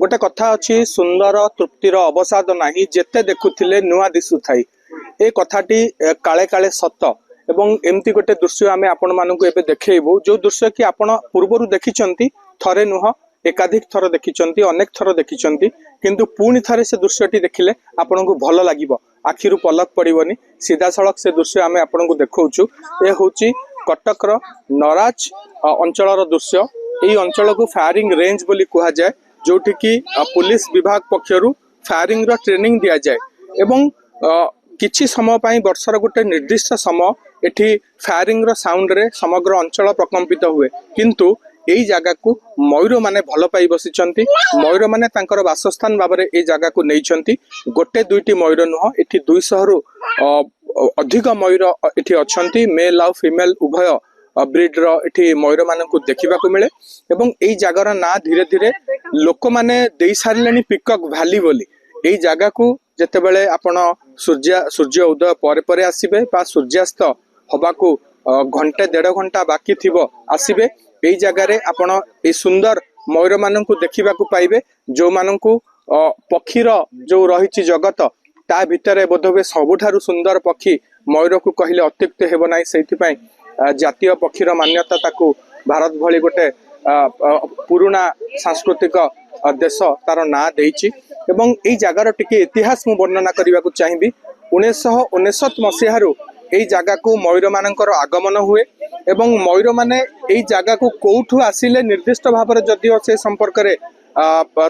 गोटे कथा अच्छी सुंदर तृप्तिर अवसाद नहीं जेते देखुथिले नुआ दिशु थाई ए कथाटी काले काले सत एवं एमती गोटे दृश्य आमे आपण मानकु एबे देखेइबो जो दृश्य कि आपण पूर्वरु देखिचंती थरे नुह एकाधिक थर देखिचंती अनेक थर देखिचंती किंतु पुणी थरे से दृश्यटी देखिले आपनको भल लागिबो आखिरु पलक पड़िबनी सीधा सड़क से दृश्य आमे आपनको देखौछु ए होची कटक रो नराज अंचलर दृश्य एई अंचल को फायरिंग रेंज बोली कहा जाए जोठी की पुलिस विभाग पक्षरु फायरिंग रो ट्रेनिंग दिया जाए एवं किछि समय पाई वर्षर गोटे निर्दिष्ट समय एठी फायरिंग रो साउंड रे समग्र अंचल प्रकंपित हुए किंतु एई जगह को मयूर माने भल पाई बसिचंती मयूर माने तांकर वासस्थान बाबरे एई जगह को नेइचंती गोटे दुईटी मयूर नुह एठी 200 रु अधिक मयूर एठी अछंती मेल आ फीमेल उभय ब्रीड रो एठी मयूर मानकु देखिबा को मिले एवं एई जगार ना धीरे धीरे लोक माने देई सारिलेनी पिकॉक वैली बोली एई जगह को जेतेबेले आपण सूर्य उदय परे परे आसीबे बा सूर्यास्त हबाकू घंटे 1.5 घंटा बाकी थिबो आसीबे एई जगह रे आपण ए सुंदर मयूर मानकु देखिबा को पाइबे जो मानकु पक्षीर जो रहिछि जगत ता भितरे बोधबे सबुठारु सुंदर पक्षी मयूर को कहिले अत्युक्त हेबो नाही सेति पई जातीय पक्षीर मान्यता ताकू भारत भली गोटे पुराना सांस्कृतिक देश तार ना देइछि एवं एई जगार टिके इतिहास मु वर्णना करबा को चाहिबी 1969 मसीहारु एई जगह को मयूर मानकर आगमन हुए एवं मयूर माने एई जगह को कोठु आसिले निर्दिष्ट भाव जदिओ से संपर्क रे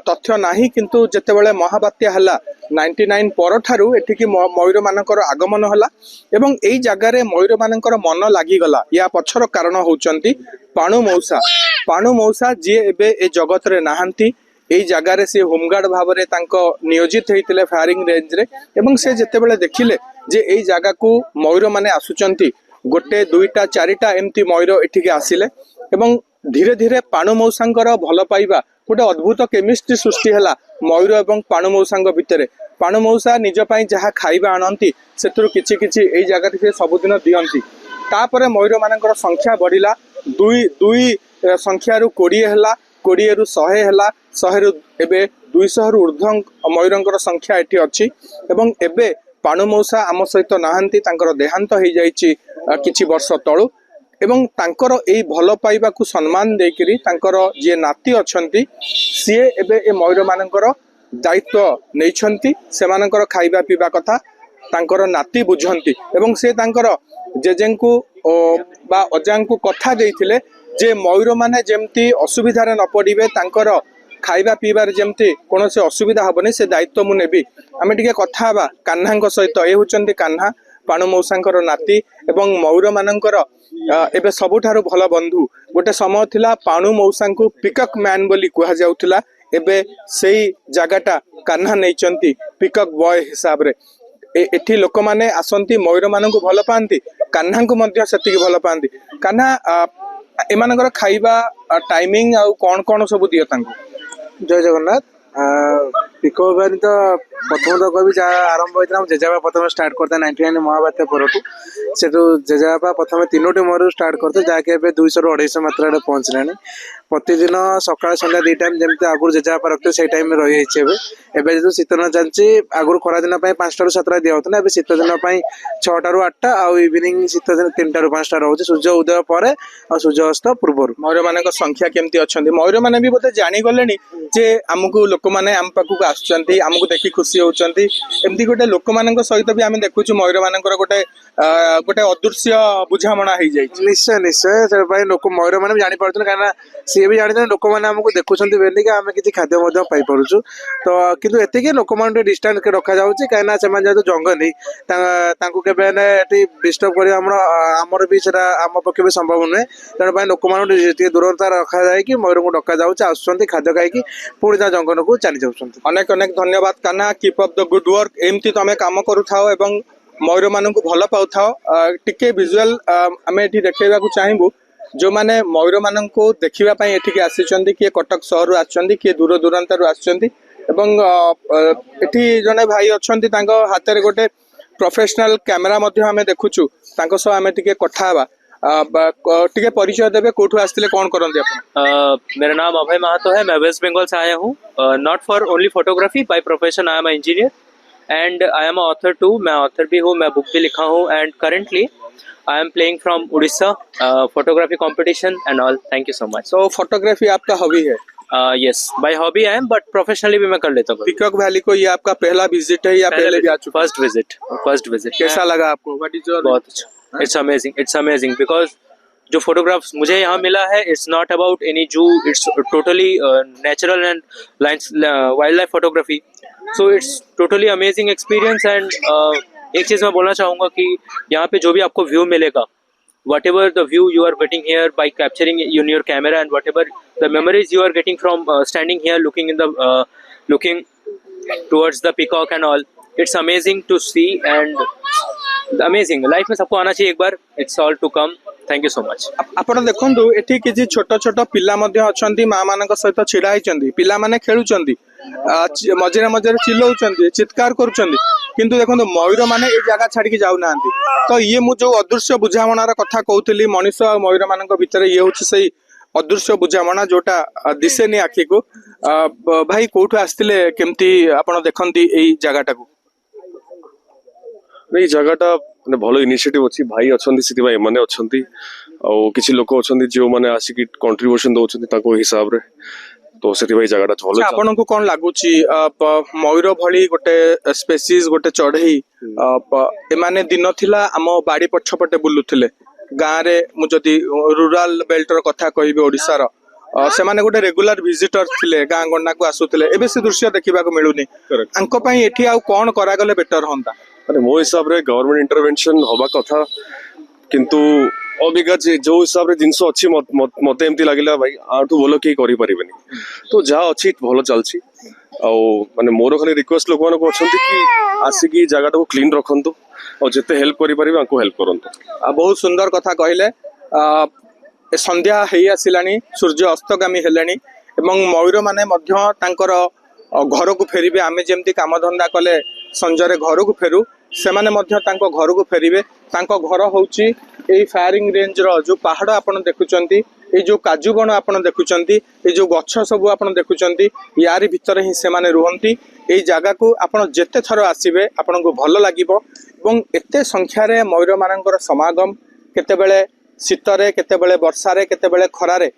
तथ्य नाही किंतु जेतेबेले महाबात्या हला 99 पर ठारू एठिकी मयूर मानकर आगमन हला एवं एई जगह रे मयूर मानकर मन लागि गला या पछर कारण होचंती पाणु मौसा जे एबे ए जगत रे नाहंती एई जगह रे से होमगार्ड भाव रे तांको नियोजित हेतिले फायरिंग रेंज रे एवं से जेतेबेले देखिले जे एई जगह को मयूर माने आसुचंती गोटे दुईटा चारिटा एमती मयूर एठिके आसिले एवं धीरे धीरे पाणु मौसांकर भल पाइबा गोटे अद्भुत केमिस्ट्री सृष्टि हैला मयूर एवं पाणु मौसांग भितरे पाणु मौसा निज पई जहा खाइबा आनंती सेतुरु किछि किछि एई जगह से सबुदिन दियंती तापरे मयूर मानकर संख्या बढ़िला दुई संख्या रु 20 हैला 20 रु 100 हैला 100 रु एबे 200 रु ऊर्ध्व मयूरंकर संख्या एठी अछि एवं एबे पाणु मौसा आम सहित नाहंती तांकर देहांत हो जाइछि किछि वर्ष तळु एवं तांकर एई भल पाइबा को सम्मान देकरी तांकर जे नाती अछंती सीए एबे ए मयूर मानकर दायित्व नैछंती सेमानकर खाइबा पीबा कथा तांकर नाती बुझंती एवं से तांकर जेजेंकु बा अजांकु कथा देइथिले जे मयूर माने जेमती असुविधा रे न पड़िबे तांकर खाइबा पीबार जेमती कोनोसे असुविधा हबनी से दायित्व मु नेबी आमे टिके कथा बा कान्हांक सहित ए हुचंती कान्हा पाणु मौसांकर नाती एवं मयूर मानकर एबे सबुठारु भल बंधु गोटे समय थिला पाणु मौसांकु पिकॉक मैन बोली कहा जाउथिला एबे सेई जगाटा कान्हा नैचंती पिकॉक बॉय हिसाब रे एठी लोक माने आसंती मयूर मानकु भल पांती कान्हांकु मध्य सेतिकी भल पांती कान्हा एमानकर खाइबा टाइमिंग आ कोन कोन सब दियो तांकु जय जगन्नाथ पिको बारी तो प्रथम तो कवि जहाँ आरंभ होता है जेजाबा प्रथम स्टार्ट करते 99 महाबात्या पर से जेजाबा प्रथम 3टी मयूर स्टार्ट करते जहाँकि 200 रु 250 मात्रा पहुँचलानी प्रतिदिन सकाल संध्या 2 टाइम जमी आगुरी जेजाबा रखते से टाइम रही है जो शीतदिन चलती आगुरी खरादिन 5टा रु 7टा दिया होता है शीतदिन 6टा रु 8टा आउ इवनिंग शीतदिन 3टा रु 5टा रोचे सूर्य उदय पर आ सूर्य अस्त पूर्व मयूर मान संख्या केमती अच्छी मयूर मैंने भी बोधे जागले जे आमको लोक मैंने आम पाखक आसुच्च आमको देखी खुशी होती एमती गोटे लोक मान सहित भी आम देखु मयूर मानकर गोटे गोटे अदृश्य बुझामणा हो जाए निश्चय निश्चय से लोक मयूर मैंने जानी पार्छ कहीं सी भी जानी लोक मैंने आमको देखुं बेली आम किसी खाद्य पाइपुँ तो कितु एति लोक मैंने डिस्टेंस रखा जाऊँगी कहीं जेहतु जंगली के डिस्टर्ब कर आमर भी आम पक्ष भी संभव नुहे तेणु लोक मैंने दूरता रखा जाए कि मयूर को डका जाऊँगी आसुँच खाद्य खाई पुणी जंगल को चली जाऊँ अनेक अनेक धन्यवाद Kanha keep up the good work एमती तुम काम करूथाओ एवं मयूर मानू भल पाउथाओ टिके विजुअल आम ये देखा चाहबू जो मैंने मयूर मान को देखापी एठिके आसी किए कटक सहर आसुँच किए दूर दूरांतर आसुँच जने भाई अच्छा हाथ में गोटे प्रोफेशनल कैमेरा आम देखुचु आम टिके कथा टिके परिचय देबे कोठु आस्थिले कोन करंती आपण मेरा नाम अभय महातो है। मैं वेस्ट बंगाल से आया हूँ। Not for only photography, by profession I am engineer and I am author too. मैं ऑथर भी हूँ, मैं बुक भी लिखा हूँ and currently I am playing from Orissa photography competition and all. Thank you so much. So photography आपका hobby है? Yes, by hobby I am, but professionally भी मैं कर लेता हूँ। पीकॉक वैली को ये आपका पहला विजिट है या पहले भी आ चुका? First visit. कैसा लगा आपको? What is your? बहुत अच्छा, इट्स अमेजिंग बिकॉज जो फोटोग्राफ्स मुझे यहाँ मिला है, इट्स नॉट अबाउट एनी जू, it's totally natural and wild life photography. So it's totally amazing experience and एक चीज़ मैं बोलना चाहूँगा कि यहाँ पे जो भी आपको व्यू मिलेगा, whatever the view you are getting here by capturing in your camera and whatever the memories you are getting from standing here looking towards the peacock and all, it's amazing to see and amazing life में सबको आना चाहिए एक बार। it's all to come। thank you so much। आपण देखंतु एठी किछि छोट छोट पिला मध्ये अछंती मां मानक सहित छिड़ा आइचंती, पिला माने खेलुचंती, मझिरे मझिरे चिल्लौचंती, चित्कार करूचंती, किंतु देखंतु मयूर माने ए जागा छाड़ी के जाउ नांती। तो ये मु जो अदृश्य बुझामणार कथा कहउतली, मनुष्य आ मयूर मानक भितर ये होछि सही अदृश्य बुझामणा जोटा दिसेनी आखि को। भाई कोठु आस्तिले, केमती आपण देखंती एई जागाटा को? ଏଇ ଜାଗାଟା ମାନେ ଭଲ ଇନିସିଏଟିଭ ଅଛି, ଭାଇ ଅଛନ୍ତି ସେଥିପାଇଁ ଏମାନେ ଅଛନ୍ତି, ଆଉ କିଛି ଲୋକ ଅଛନ୍ତି ଯେଉଁମାନେ ଆସିକି କଣ୍ଟ୍ରିବ୍ୟୁସନ ଦଉଛନ୍ତି ତାଙ୍କ ହିସାବରେ, ତ ସେଥିପାଇଁ ଜାଗାଟା ଭଲ। ଆପଣଙ୍କୁ କଣ ଲାଗୁଛି ମୟୂର ଭଳି ଗୋଟେ ସ୍ପେସିସ୍, ଗୋଟେ ଚଢେଇ, ଏମାନେ ଦିନ ଥିଲା ଆମ ବାଡି ପଛପଟେ ବୁଲୁଥିଲେ ଗାଁରେ? ମୁଁ ଯଦି ରୁରାଲ ବେଲ୍ଟର କଥା କହିବି ଓଡିଶାର, ସେମାନେ ଗୋଟେ ରେଗୁଲାର ଭିଜିଟର ଥିଲେ, ଗାଁ ଗଣ୍ଡାକୁ ଆସୁଥିଲେ। ଏବେ ସେ ଦୃଶ୍ୟ ଦେଖିବାକୁ ମିଳୁନି। ଆଙ୍କ ପାଇଁ ଏଠି ଆଉ କଣ କରାଗଲେ ବେଟର ହୁଅନ୍ତା? ମାନେ ମୋ ହିସାବରେ ଗଭର୍ଣ୍ଣମେଣ୍ଟ ଇଣ୍ଟରଭେନସନ ହବା କଥା, କିନ୍ତୁ ଅବିକା ଯୋଉ ହିସାବରେ ଜିନିଷ ଅଛି ମତେ ଏମିତି ଲାଗିଲା ଭାଇ ଆଠୁ ଭଲ କେହି କରିପାରିବେନି। ତ ଯାହା ଅଛି ଭଲ ଚାଲିଛି। ଆଉ ମାନେ ମୋର ଖାଲି ରିକ୍ୱେଷ୍ଟ ଲୋକମାନଙ୍କୁ ଅଛନ୍ତି କି ଆସିକି ଜାଗାଟାକୁ କ୍ଲିନ ରଖନ୍ତୁ, ଆଉ ଯେତେ ହେଲ୍ପ କରିପାରିବେ ଆଙ୍କୁ ହେଲ୍ପ କରନ୍ତୁ। ବହୁତ ସୁନ୍ଦର କଥା କହିଲେ। ସନ୍ଧ୍ୟା ହେଇ ଆସିଲାଣି, ସୂର୍ଯ୍ୟ ଅସ୍ତଗାମୀ ହେଲେଣି ଏବଂ ମୟୂର ମାନେ ମଧ୍ୟ ତାଙ୍କର ଘରକୁ ଫେରିବେ। ଆମେ ଯେମିତି କାମଧନ୍ଦା କଲେ ସଞ୍ଜରେ ଘରକୁ ଫେରୁ, ସେମାନେ ମଧ୍ୟ ତାଙ୍କ ଘରକୁ ଫେରିବେ। ତାଙ୍କ ଘର ହଉଛି ଏଇ ଫାୟାରିଂ ରେଞ୍ଜର ଯୋଉ ପାହାଡ ଆପଣ ଦେଖୁଛନ୍ତି, ଏଇ ଯୋଉ କାଜୁ ବଣ ଆପଣ ଦେଖୁଛନ୍ତି, ଏଇ ଯୋଉ ଗଛ ସବୁ ଆପଣ ଦେଖୁଛନ୍ତି, ୟାରି ଭିତରେ ହିଁ ସେମାନେ ରୁହନ୍ତି। ଏଇ ଜାଗାକୁ ଆପଣ ଯେତେ ଥର ଆସିବେ ଆପଣଙ୍କୁ ଭଲ ଲାଗିବ ଏବଂ ଏତେ ସଂଖ୍ୟାରେ ମୟୂର ମାନଙ୍କର ସମାଗମ, କେତେବେଳେ ଶୀତରେ, କେତେବେଳେ ବର୍ଷାରେ, କେତେବେଳେ ଖରାରେ,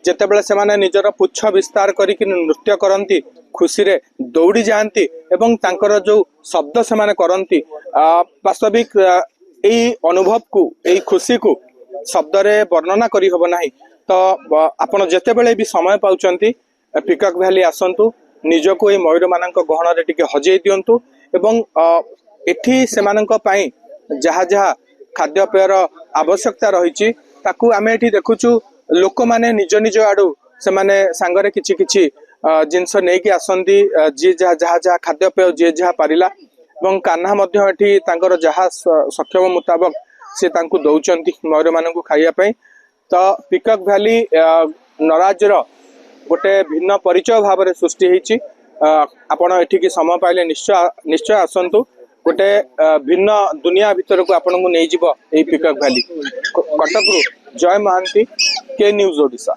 ଯେତେବେଳେ ସେମାନେ ନିଜର ପୁଚ୍ଛ ବିସ୍ତାର କରିକି ନୃତ୍ୟ କରନ୍ତି, ଖୁସିରେ ଦୌଡ଼ି ଯାଆନ୍ତି ଏବଂ ତାଙ୍କର ଯୋଉ ଶବ୍ଦ ସେମାନେ କରନ୍ତି, ବାସ୍ତବିକ ଏଇ ଅନୁଭବକୁ, ଏଇ ଖୁସିକୁ ଶବ୍ଦରେ ବର୍ଣ୍ଣନା କରିହେବ ନାହିଁ। ତ ଆପଣ ଯେତେବେଳେ ବି ସମୟ ପାଉଛନ୍ତି ପିକକ୍ ଭ୍ୟାଲି ଆସନ୍ତୁ, ନିଜକୁ ଏଇ ମୟୂର ମାନଙ୍କ ଗହଣରେ ଟିକେ ହଜେଇ ଦିଅନ୍ତୁ ଏବଂ ଏଠି ସେମାନଙ୍କ ପାଇଁ ଯାହା ଯାହା ଖାଦ୍ୟପେୟର ଆବଶ୍ୟକତା ରହିଛି ତାକୁ ଆମେ ଏଠି ଦେଖୁଛୁ। ଲୋକମାନେ ନିଜ ନିଜ ଆଡୁ ସେମାନେ ସାଙ୍ଗରେ କିଛି କିଛି ଜିନିଷ ନେଇକି ଆସନ୍ତି, ଯିଏ ଯାହା ଖାଦ୍ୟପେୟ ଯିଏ ଯାହା ପାରିଲା, ଏବଂ କାହ୍ନା ମଧ୍ୟ ଏଠି ତାଙ୍କର ଯାହା ସକ୍ଷମ ମୁତାବକ ସେ ତାଙ୍କୁ ଦଉଛନ୍ତି ମୟୂର ମାନଙ୍କୁ ଖାଇବା ପାଇଁ। ତ ପିକକ୍ ଭ୍ୟାଲି ନରାଜର ଗୋଟେ ଭିନ୍ନ ପରିଚୟ ଭାବରେ ସୃଷ୍ଟି ହେଇଛି। ଆପଣ ଏଠିକି ସମୟ ପାଇଲେ ନିଶ୍ଚୟ ଆସନ୍ତୁ। ଗୋଟେ ଭିନ୍ନ ଦୁନିଆ ଭିତରକୁ ଆପଣଙ୍କୁ ନେଇଯିବ ଏଇ ପିକକ୍ ଭ୍ୟାଲି। କଟକରୁ ଜୟ ମହାନ୍ତି, କେ ନ୍ୟୁଜ ଓଡ଼ିଶା।